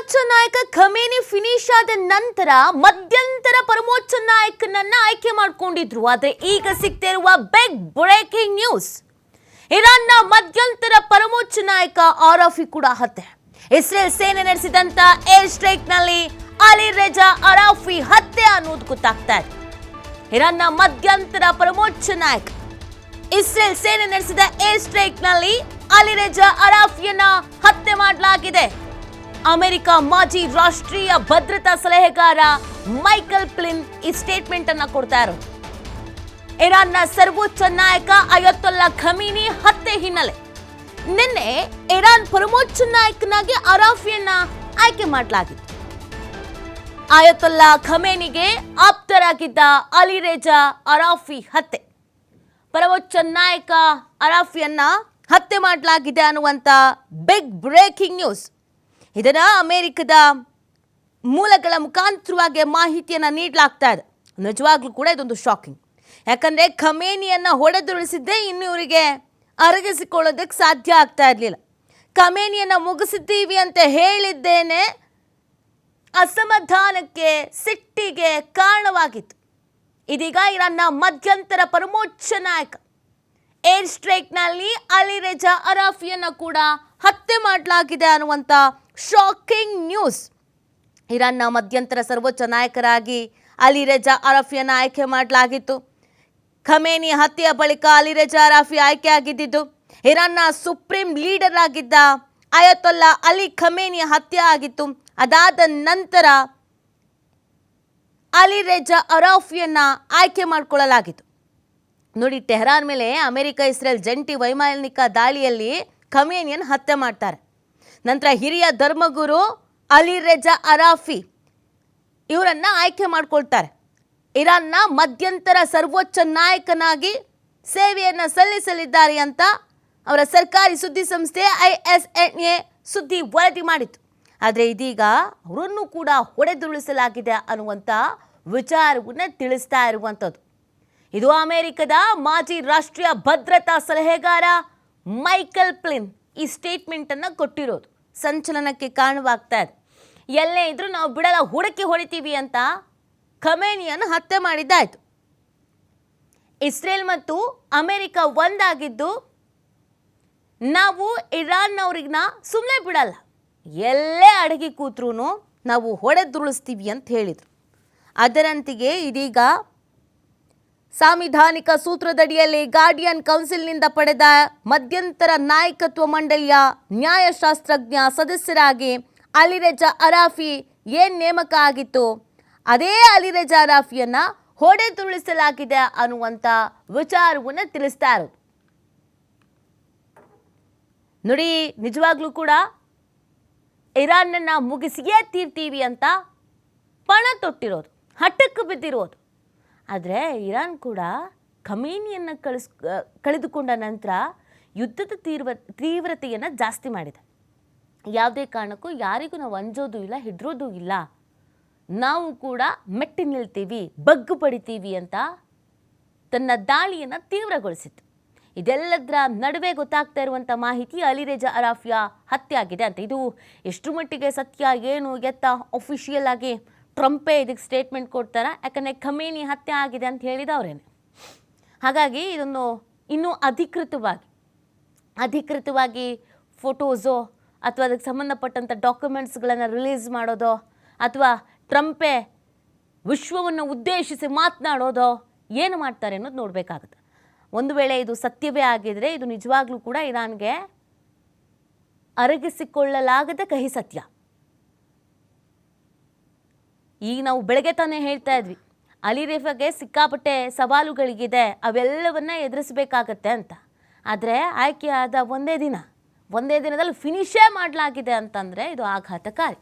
ಪರಮೋಚ್ಚ ನಾಯಕ Khamenei finish ಆದ ನಂತರ ಮಧ್ಯಂತರ ಪರಮೋಚ್ಚ ನಾಯಕನನ್ನ ಆಯ್ಕೆ ಮಾಡಿಕೊಂಡಿದ್ರು. ಆದರೆ ಈಗ ಸಿಗ್ತಿರುವ ಬಿಗ್ ಬ್ರೇಕಿಂಗ್ ನ್ಯೂಸ್, ಇರಾನ್ನ ಮಧ್ಯಂತರ ಪರಮೋಚ್ಚ ನಾಯಕ ಆರಾಫಿ ಕೂಡ ಹತ್ಯೆ. ಇಸ್ರೇಲ್ ಸೇನೆ ನಡೆಸಿದಂತ ಏರ್ ಸ್ಟ್ರೈಕ್ ನಲ್ಲಿ ಅಲಿ ರೆಜಾ ಆರಾಫಿ ಹತ್ಯೆ ಅನ್ನೋದು ಗೊತ್ತಾಗ್ತಾ ಇದೆ. ಇರಾನ್ನ ಮಧ್ಯಂತರ ಪರಮೋಚ್ಚ ನಾಯಕ ಇಸ್ರೇಲ್ ಸೇನೆ ನಡೆಸಿದ ಏರ್ ಸ್ಟ್ರೈಕ್ ನಲ್ಲಿ ಅಲಿ ರೆಜಾ ಆರಾಫಿಯನ್ನ ಹತ್ಯೆ ಮಾಡಲಾಗಿದೆ. ಅಮೆರಿಕ ಮಾಜಿ ರಾಷ್ಟ್ರೀಯ ಭದ್ರತಾ ಸಲಹೆಗಾರ ಮೈಕಲ್ ಫ್ಲಿನ್ ಈ ಸ್ಟೇಟ್ಮೆಂಟ್ ಅನ್ನ ಕೊಡ್ತಾ ಇರೋದು. ಇರಾನ್ನ ಸರ್ವೋಚ್ಚ ನಾಯಕ ಅಯತೊಲ್ಲಾ ಖಮೀನಿ ಹತ್ಯೆ ಹಿನ್ನೆಲೆ ನಿನ್ನೆ ಇರಾನ್ ಪರಮೋಚ್ಚ ನಾಯಕನಾಗಿ ಆರಾಫಿಯನ್ನ ಆಯ್ಕೆ ಮಾಡಲಾಗಿತ್ತು. ಅಯತೊಲ್ಲಾ ಖಮೇನಿಗೆ ಆಪ್ತರಾಗಿದ್ದ ಅಲಿ ರೆಜಾ ಆರಾಫಿ ಹತ್ಯೆ, ಪರಮೋಚ್ಚ ನಾಯಕ ಆರಾಫಿಯನ್ನ ಹತ್ಯೆ ಮಾಡಲಾಗಿದೆ ಅನ್ನುವಂಥ ಬಿಗ್ ಬ್ರೇಕಿಂಗ್ ನ್ಯೂಸ್. ಇದನ್ನ ಅಮೆರಿಕದ ಮೂಲಗಳ ಮುಖಾಂತರವಾಗಿ ಮಾಹಿತಿಯನ್ನು ನೀಡಲಾಗ್ತಾ ಇದೆ. ನಿಜವಾಗ್ಲೂ ಕೂಡ ಇದೊಂದು ಶಾಕಿಂಗ್. ಯಾಕಂದರೆ ಖಮೇನಿಯನ್ನು ಹೊಡೆದುರುಳಿಸಿದ್ದೇ ಇನ್ನು ಇವರಿಗೆ ಅರಗಿಸಿಕೊಳ್ಳೋದಕ್ಕೆ ಸಾಧ್ಯ ಆಗ್ತಾ ಇರಲಿಲ್ಲ. ಖಮೇನಿಯನ್ನು ಮುಗಿಸಿದ್ದೀವಿ ಅಂತ ಹೇಳಿದ್ದೇನೆ ಅಸಮಾಧಾನಕ್ಕೆ, ಸಿಟ್ಟಿಗೆ ಕಾರಣವಾಗಿತ್ತು. ಇದೀಗ ಇರಾನ್ನ ಮಧ್ಯಂತರ ಪರಮೋಚ್ಚ ನಾಯಕ ಏರ್ ಸ್ಟ್ರೈಕ್ನಲ್ಲಿ ಅಲಿ ರೆಜಾ ಆರಾಫಿಯನ್ನು ಕೂಡ ಹತ್ಯೆ ಮಾಡಲಾಗಿದೆ ಅನ್ನುವಂಥ ಶಾಕಿಂಗ್ ನ್ಯೂಸ್. ಇರಾನ್ನ ಮಧ್ಯಂತರ ಸರ್ವೋಚ್ಚ ನಾಯಕರಾಗಿ ಅಲಿ ರೆಜಾ ಆರಾಫಿಯನ್ನು ಆಯ್ಕೆ ಮಾಡಲಾಗಿತ್ತು. ಖಮೇನಿ ಹತ್ಯೆಯ ಬಳಿಕ ಅಲಿ ರೆಜಾ ಆರಾಫಿ ಆಯ್ಕೆಯಾಗಿದ್ದು, ಇರಾನ್ನ ಸುಪ್ರೀಂ ಲೀಡರ್ ಆಗಿದ್ದ ಅಯತೊಲ್ಲಾ ಅಲಿ ಖಮೇನಿ ಹತ್ಯೆ ಆಗಿತ್ತು. ಅದಾದ ನಂತರ ಅಲಿ ರೆಜಾ ಆರಾಫಿಯನ್ನ ಆಯ್ಕೆ ಮಾಡಿಕೊಳ್ಳಲಾಗಿತ್ತು. ನೋಡಿ, ಟೆಹರಾನ್ ಮೇಲೆ ಅಮೆರಿಕ ಇಸ್ರೇಲ್ ಜಂಟಿ ವೈಮಾನಿಕ ದಾಳಿಯಲ್ಲಿ ಖಮೇನಿಯನ್ನು ಹತ್ಯೆ ಮಾಡ್ತಾರೆ. ನಂತರ ಹಿರಿಯ ಧರ್ಮಗುರು ಅಲಿ ರೆಜಾ ಆರಾಫಿ ಇವರನ್ನು ಆಯ್ಕೆ ಮಾಡ್ಕೊಳ್ತಾರೆ. ಇರಾನ್ನ ಮಧ್ಯಂತರ ಸರ್ವೋಚ್ಚ ನಾಯಕನಾಗಿ ಸೇವೆಯನ್ನು ಸಲ್ಲಿಸಲಿದ್ದಾರೆ ಅಂತ ಅವರ ಸರ್ಕಾರಿ ಸುದ್ದಿ ಸಂಸ್ಥೆ ISNA ಸುದ್ದಿ ವರದಿ ಮಾಡಿತ್ತು. ಆದರೆ ಇದೀಗ ಅವರನ್ನು ಕೂಡ ಹೊಡೆದುರುಳಿಸಲಾಗಿದೆ ಅನ್ನುವಂಥ ವಿಚಾರವನ್ನು ತಿಳಿಸ್ತಾ ಇರುವಂಥದ್ದು. ಇದು ಅಮೆರಿಕದ ಮಾಜಿ ರಾಷ್ಟ್ರೀಯ ಭದ್ರತಾ ಸಲಹೆಗಾರ ಮೈಕಲ್ ಫ್ಲಿನ್ ಈ ಸ್ಟೇಟ್ಮೆಂಟನ್ನು ಕೊಟ್ಟಿರೋದು ಸಂಚಲನಕ್ಕೆ ಕಾರಣವಾಗ್ತಾ ಇದೆ. ಎಲ್ಲೇ ಇದ್ರೂ ನಾವು ಬಿಡಲ್ಲ, ಹುಡುಕಿ ಹೊಡಿತೀವಿ ಅಂತ ಖಮೇನಿಯನ್ನು ಹತ್ಯೆ ಮಾಡಿದ್ದಾಯಿತು. ಇಸ್ರೇಲ್ ಮತ್ತು ಅಮೆರಿಕ ಒಂದಾಗಿದ್ದು ನಾವು ಇರಾನ್ನವ್ರಿಗನ್ನ ಸುಮ್ಮನೆ ಬಿಡಲ್ಲ, ಎಲ್ಲೇ ಅಡಗಿ ಕೂತ್ರೂ ನಾವು ಹೊಡೆದುರುಳಿಸ್ತೀವಿ ಅಂತ ಹೇಳಿದರು. ಅದರಂತೆಯೇ ಇದೀಗ ಸಾಂವಿಧಾನಿಕ ಸೂತ್ರದಡಿಯಲ್ಲಿ ಗಾರ್ಡಿಯನ್ ಕೌನ್ಸಿಲ್ನಿಂದ ಪಡೆದ ಮಧ್ಯಂತರ ನಾಯಕತ್ವ ಮಂಡಳಿಯ ನ್ಯಾಯಶಾಸ್ತ್ರಜ್ಞ ಸದಸ್ಯರಾಗಿ ಅಲಿ ರೆಜಾ ಆರಾಫಿ ಏನು ನೇಮಕ ಆಗಿತ್ತು, ಅದೇ ಅಲಿ ರೆಜಾ ಆರಾಫಿಯನ್ನು ಹೊಡೆದುರುಳಿಸಲಾಗಿದೆ ಅನ್ನುವಂಥ ವಿಚಾರವನ್ನು ತಿಳಿಸ್ತಾ ಇರೋದು. ನೋಡಿ, ನಿಜವಾಗ್ಲೂ ಕೂಡ ಇರಾನನ್ನು ಮುಗಿಸಿಯೇ ತೀರ್ತೀವಿ ಅಂತ ಪಣ ತೊಟ್ಟಿರೋದು, ಹಠಕ್ಕೆ ಬಿದ್ದಿರೋದು. ಆದರೆ ಇರಾನ್ ಕೂಡ ಖಮೇನಿಯನ್ನು ಕಳೆದುಕೊಂಡ ನಂತರ ಯುದ್ಧದ ತೀವ್ರತೆಯನ್ನು ಜಾಸ್ತಿ ಮಾಡಿದೆ. ಯಾವುದೇ ಕಾರಣಕ್ಕೂ ಯಾರಿಗೂ ನಾವು ಅಂಜೋದು ಇಲ್ಲ, ಹೆದರೋದು ಇಲ್ಲ, ನಾವು ಕೂಡ ಮೆಟ್ಟಿ ನಿಲ್ತೀವಿ, ಬಗ್ಗು ಪಡಿತೀವಿ ಅಂತ ತನ್ನ ದಾಳಿಯನ್ನು ತೀವ್ರಗೊಳಿಸಿತ್ತು. ಇದೆಲ್ಲದರ ನಡುವೆ ಗೊತ್ತಾಗ್ತಾ ಇರುವಂಥ ಮಾಹಿತಿ ಅಲಿ ರೆಜಾ ಆರಾಫಿಯ ಹತ್ಯೆ ಆಗಿದೆ ಅಂತ. ಇದು ಎಷ್ಟು ಮಟ್ಟಿಗೆ ಸತ್ಯ ಏನು ಎತ್ತ ಅಫಿಷಿಯಲ್ ಆಗಿ ಟ್ರಂಪೇ ಇದಕ್ಕೆ ಸ್ಟೇಟ್ಮೆಂಟ್ ಕೊಡ್ತಾರೆ. ಯಾಕಂದರೆ ಖಮೇನಿ ಹತ್ಯೆ ಆಗಿದೆ ಅಂತ ಹೇಳಿದವರೇನೆ. ಹಾಗಾಗಿ ಇದನ್ನು ಇನ್ನೂ ಅಧಿಕೃತವಾಗಿ ಫೋಟೋಸೋ ಅಥವಾ ಅದಕ್ಕೆ ಸಂಬಂಧಪಟ್ಟಂಥ ಡಾಕ್ಯುಮೆಂಟ್ಸ್ಗಳನ್ನು ರಿಲೀಸ್ ಮಾಡೋದೋ ಅಥವಾ ಟ್ರಂಪೇ ವಿಶ್ವವನ್ನು ಉದ್ದೇಶಿಸಿ ಮಾತನಾಡೋದೋ ಏನು ಮಾಡ್ತಾರೆ ಅನ್ನೋದು ನೋಡಬೇಕಾಗುತ್ತೆ. ಒಂದು ವೇಳೆ ಇದು ಸತ್ಯವೇ ಆಗಿದರೆ ಇದು ನಿಜವಾಗ್ಲೂ ಕೂಡ ಇರಾನ್ಗೆ ಅರಗಿಸಿಕೊಳ್ಳಲಾಗದ ಕಹಿ ಸತ್ಯ. ಈಗ ನಾವು ಬೆಳಗ್ಗೆ ತಾನೇ ಹೇಳ್ತಾ ಇದ್ವಿ, ಅಲಿ ರೆಜಾಗೆ ಸಿಕ್ಕಾಪಟ್ಟೆ ಸವಾಲುಗಳಿಗಿದೆ, ಅವೆಲ್ಲವನ್ನ ಎದುರಿಸಬೇಕಾಗತ್ತೆ ಅಂತ. ಆದರೆ ಆಯ್ಕೆಯಾದ ಒಂದೇ ದಿನದಲ್ಲಿ ಫಿನಿಶೇ ಮಾಡಲಾಗಿದೆ ಅಂತಂದರೆ ಇದು ಆಘಾತಕಾರಿ.